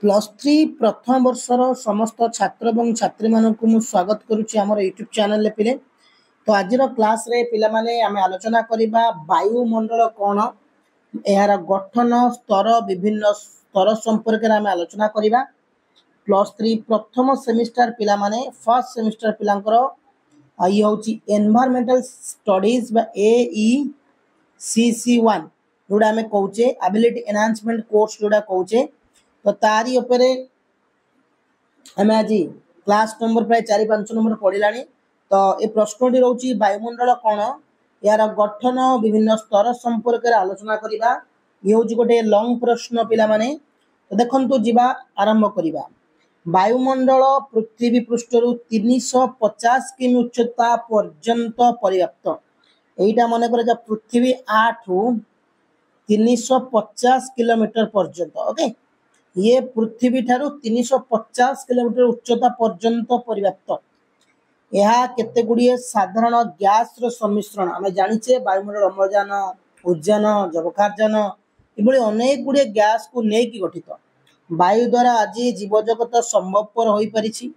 Plus three प्रथम वर्षर समस्त छात्र और छात्री मानक मु स्वागत करुच्ची आम यूट्यूब चैनल पे। तो आज क्लास रे पिला माने आमे आलोचना करिबा वायुमंडल कौन, यार गठन स्तर विभिन्न स्तर संपर्क में आमे आलोचना करिबा। प्लस थ्री प्रथम सेमिस्टर पिला माने फर्स्ट सेमिस्टर पिलांकर ये होची एनवायरमेंटल स्टडीज बा AECC1 जोड़ा आमे कहूचे एबिलिटी एनहांसमेंट कोर्स जोड़ा कहूचे। तो तारी उपरे आमे आज क्लास नंबर प्राय 4-5 नंबर पढ़िलानी। तो ये प्रश्नटी रोची वायुमंडल कौन, यार गठन विभिन्न स्तर संपर्क में आलोचना करिबा। ये होची गोटे लॉन्ग प्रश्न पिला माने। तो देखंतु जीवा आरंभ करिबा। वायुमंडल पृथ्वी पृष्ठरु 350 किमी उच्चता पर्यंत पर्याप्त। एटा मन कर जा पृथ्वी 8 350 किलोमीटर पर्यंत। ओके, ये पृथ्वी ठारू 350 किलोमीटर उच्चता पर्यंत पर्याप्त। यह केते गुड़िए साधारण गैस रो सम्मिश्रण आम जानिचे वायुमंडल अम्लजान, उद्जान, जबखारजान ये अनेक गुड़िए गैस को लेकिन गठित। वायु द्वारा आज जीवजगत संभवपर हो पारिछि।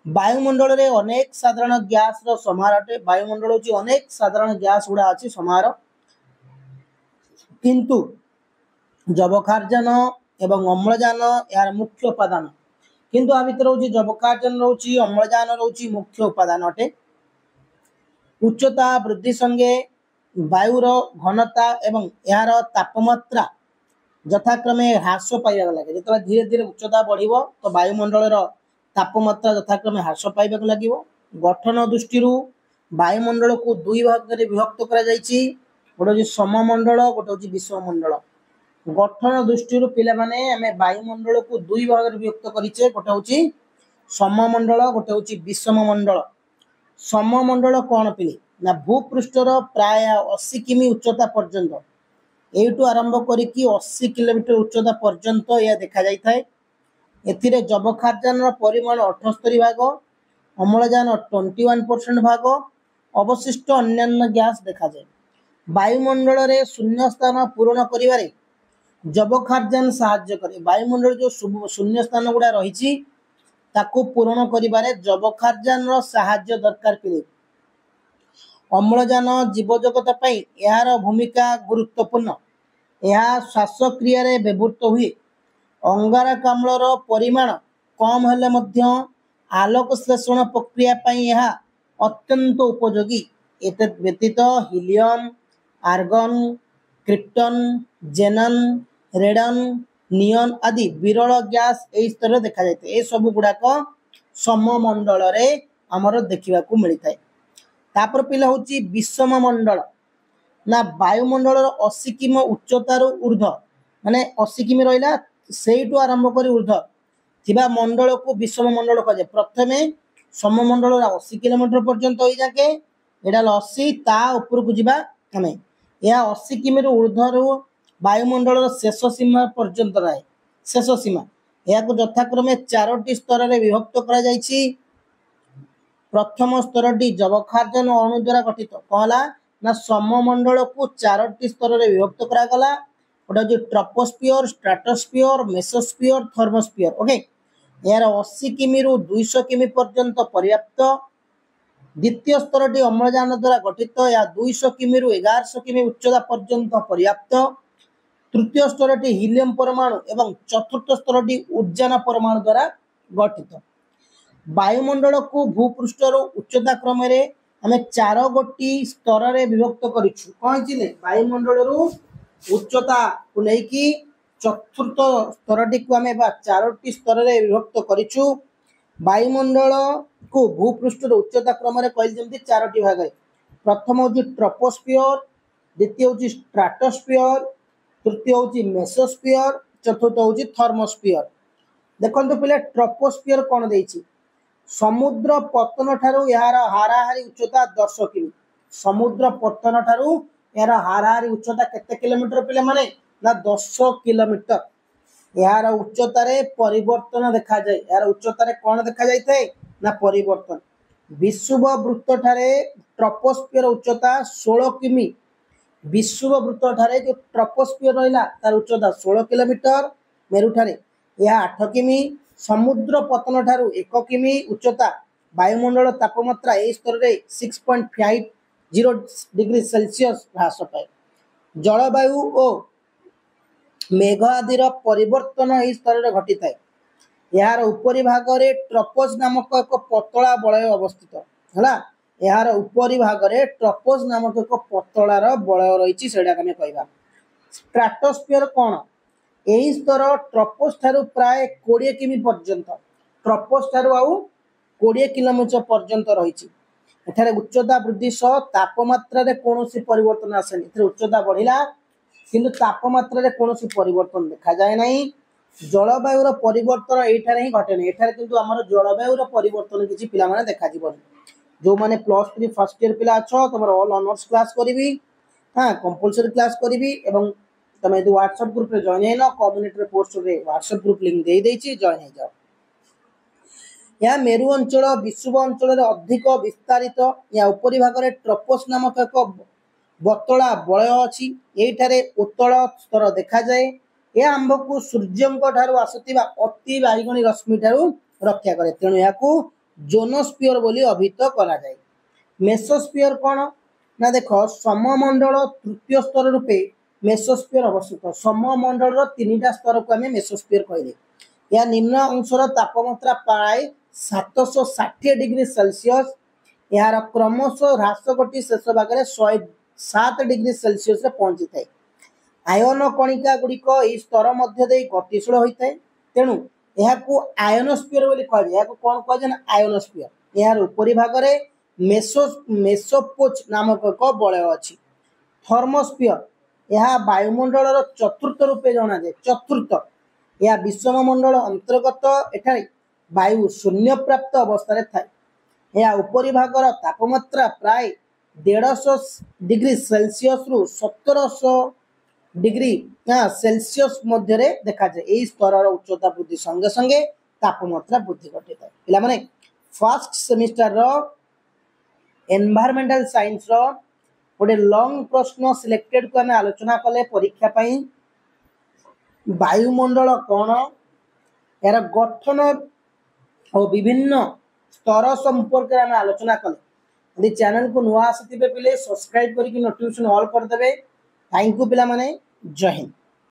वायुमंडल रे अनेक साधारण गैस रो समाहार अटे। वायुमंडल होची अनेक साधारण गैस गुड़ा अछि समाहार, किंतु जबखारजान एवं अम्लजान यार मुख्य उपादान। किंतु आ भीतर होची जबखारजान रोची, अम्लजान रोची मुख्य उपादान अटे। उच्चता वृद्धि संगे वायुर घनता एवं यार तापमात्रा यथाक्रमे ह्रास पाइबा लगे। जो धीरे धीरे उच्चता बढ़िबो तो वायुमंडल तापमात्रा यथाक्रमे ह्रास पाइबा लगे। गठन दृष्टि वायुमंडल को दुई भाग में विभक्त करा जायछि। गोटे होची सममंडल, गोटे होची विषममंडल। गठन दृष्टि पिला माने आमे वायुमंडल को दुई भाग में विभक्त करिचे। गोटे होची सममंडल, गोटे होची विषममंडल। सममंडल कौन पिले ना भूपृष्ठर प्राय 80 किमी उच्चता पर्यंत, एठू आरंभ करिकी 80 किलोमीटर उच्चता पर्यंत यह देखा जाय थाए। एथिरे जबखारजान परिमाण 78 भाग, अम्लजान 21% भाग, अवशिष्ट अन्यान्य गैस देखा जाए। वायुमंडल रे शून्य स्थान पूरण करिवारे जबखारजान साहाय्य करे। वायुमंडल जो शून्य स्थान गुड़ा रही ताकू पूरण करिवारे जबखारजान रो साहाय्य दरकार पिले। अम्लजान जीवजगत पई यार भूमिका गुरुत्वपूर्ण। यह श्वासक्रिया रे व्यवहृत हुए। अंगारकाम्ल रो परिमाण कम हेले मध्य आलोक श्लेषण प्रक्रिया पई यह अत्यंत उपयोगी। एतद व्यतीत हीलियम, आर्गन, क्रिप्टन, जेनन, रेडन, नियन आदि विरल गैस ए स्तर देखा जाते। ए सब गुड़ाक सममंडल रे हमर देखिबा को मिलता है। तापर पिला होची विषममंडल ना वायुमंडल 80 किमी उच्चतार ऊर्ध माने 80 किमी रहिला सेइटु आरंभ करी ऊर्ध थिबा मंडल को विषममंडल कहे। प्रथमे सममंडल 80 किलोमीटर पर्यंत होई जाके एडा 80 ता ऊपर को जिबा हमें या 80 किमी रो ऊर्ध्व वायुमंडल शेष सीमा पर्यंत रहे। शेष सीमा या को यथाक्रमे 4टी स्तर रे विभक्त करा जायछि। प्रथम स्तरटी जबखारजान अणु द्वारा गठित कहला ना सममंडल को 4टी स्तर रे विभक्त करा गला। गोटे जो troposphere, stratosphere, mesosphere, thermosphere. Okay, यार 80 किमी रु 200 किमी पर्यंत पर्याप्त। द्वितीय स्तरटी अम्लजान द्वारा गठित, या 200 किमी रु 1100 किमी उच्चता पर्यंत पर्याप्त। तृतीय स्तरटी हीलियम परमाणु एवं चतुर्थ स्तरटी उद्जान परमाणु द्वारा गठित। वायुमंडल को भूपृष्ठर उच्चता क्रम आम 4 गोटी स्तर रे विभक्त करिछु। कहिले वायुमंडल उच्चता को लेकी चतुर्थ स्तरटी को आम 4टी स्तर रे विभक्त करिछु। वायुमंडल को भूपृष्ठर उच्चता क्रम कहते 4टी भाग। प्रथम होची ट्रोपोस्फियर, द्वितीय होची स्ट्रेटोस्फियर, तृतीय होची मेसोस्फियर, चतुर्थ होची थर्मोस्फियर। देखंतु पिले ट्रोपोस्फियर कोन देइछि, समुद्र पतन ठारू यार हाराहारी उच्चता 10 किमी। समुद्र पतन ठारू यार हाराहारी उच्चता केते किलोमीटर पिले माने ना 10 किलोमीटर। यार उच्चता रे परिवर्तन देखा जाए। यार उच्चता रे कोन देखा जाय थे ना परिवर्तन। विषुव वृत्त ठारे ट्रोपोस्फियर उच्चता 16 किमी। विषुव वृत्त ठारे जो ट्रोपोस्फियर रहिला तार उच्चता 16 किलोमीटर। मेरु ठारे यह 8 किमी समुद्र पतन ठारू 1 किमी उच्चता वायुमंडल तापमात्रा ए स्तर रे 6.50 डिग्री सेल्सियस ह्रास पाए जलवायु और मेघ आदि परिवर्तन यह स्तर में घटी थाए यार उपरी भाग में ट्रपोज नामक एक पतला बलय अवस्थित है यार उपरी भाग में ट्रपोज नामक एक पतलार बलय रही आम कह स्ट्राटोस्फियर कौन यही स्तर ट्रपोज ठारू प्राय 20 किमी पर्यंत ट्रपोज ठारू आउ 20 किलोमीटर पर्यंत रही एठारे उच्चता वृद्धि सह तापमात्रा रे कोनोसी परिवर्तन आसेनी उच्चता बढ़िला किंतु तापमात्रा रे कोनोसी परिवर्तन देखा जाए नहीं जलवायुर परिवर्तन एठारे ही घटे नहीं एठारे किंतु हमर जलवायुर परिवर्तन किछि पिला माने देखा जीवनी जो माने +3 फर्स्ट ईयर पिला अछो तमर ऑल ऑनर्स क्लास करबी हां कंपलसरी क्लास करबी एवं तमे यदि व्हाट्सएप ग्रुप रे जॉइन हैनो कम्युनिटी रे पोस्ट रे व्हाट्सएप ग्रुप लिंक दे देछि जॉइन हो जाओ या मेरु अंचल विषुव अंचल अधिक विस्तारित या उपरी भाग में ट्रपोस नामक एक बतला बलय अच्छी यही उत्तल स्तर देखा जाए यह आंबको सूर्य ठारू आसुवा अति बाइगणी रश्मि ठारू रक्षा करे तेणु या जोनोस्फियर बोली अभिहित करा जाए मेसोस्फियर कौन ना देख सममंडल तृतीय स्तर रूपे मेसोस्फियर अवस्थित सममंडल 3टा स्तर को आम मेसोस्फियर कहले या निम्न अंशर तापमात्रा प्राय 760 डिग्री सेल्सियस यार क्रमश ह्रास घटी शेष भाग में 107 डिग्री सेल्सियस पहुंची थाए आयन कणिका गुड़िक यह स्तर मध्य दे गतिशील होता है तेणु यह आयनोस्फियर बोली कह जाए कौन कह जाए आयनोस्फियर यार उपरी भाग में मेसोपोच नामक एक बलय अच्छी थर्मोस्फियर यह वायुमंडल चतुर्थ रूपे जना जाए चतुर्थ यह विषम मंडल अंतर्गत एठारे वायु शून्य प्राप्त अवस्था थाए यह उपरी भागर तापमात्रा प्राय 150 डिग्री सेल्सियस रु 1700 डिग्री सेल्सियस मध्य देखा जाए यही स्तर उच्चता वृद्धि संगे संगे तापमात्रा वृद्धि घटी था पिला माने फर्स्ट सेमिस्टर रो एनवायरमेंटल साइंस रो गोटे लॉन्ग प्रश्न सिलेक्टेड को आम आलोचना कले परीक्षा पाई वायुमंडल कौन यार गठन और विभिन्न स्तर संपर्क में आलोचना कले यदि चैनल को नुआ आसी पिले सब्सक्राइब करके नोटिफिकेशन ऑल करदे थैंक यू पिला माने जय हिंद।